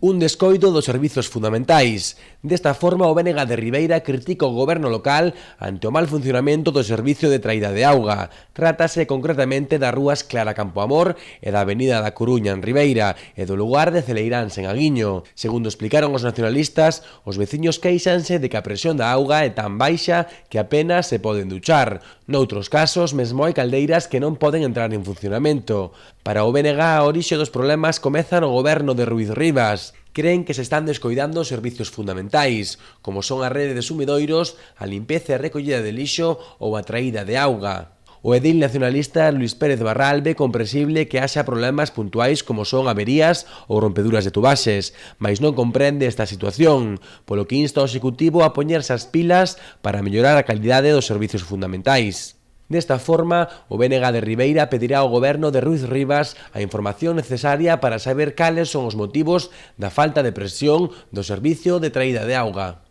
Un descoido dos servizos fundamentais. Desta forma, o BNG de Ribeira critica o goberno local ante o mal funcionamento do servicio de traída de auga. Trátase concretamente das rúas Clara Campoamor e da Avenida da Coruña en Ribeira e do lugar de Celeiráns en Aguiño. Segundo explicaron os nacionalistas, os veciños queixanse de que a presión da auga é tan baixa que apenas se poden duchar. Noutros casos, mesmo hai caldeiras que non poden entrar en funcionamento. Para o BNG, a orixe dos problemas comeza no goberno de Ruiz Rivas. Creen que se están descoidando os servizos fundamentais, como son a rede de sumidoiros, a limpeza e recollida de lixo ou a traída de auga. O edil nacionalista Luís Pérez Barral ve comprensible que haxa problemas puntuais como son averías ou rompeduras de tubaxes, mas non comprende esta situación, polo que insta ao Executivo a poñerse as pilas para mellorar a calidade dos servizos fundamentais. Desta forma, o BNG de Ribeira pedirá ao goberno de Ruiz Rivas a información necesaria para saber cales son os motivos da falta de presión do servicio de traída de auga.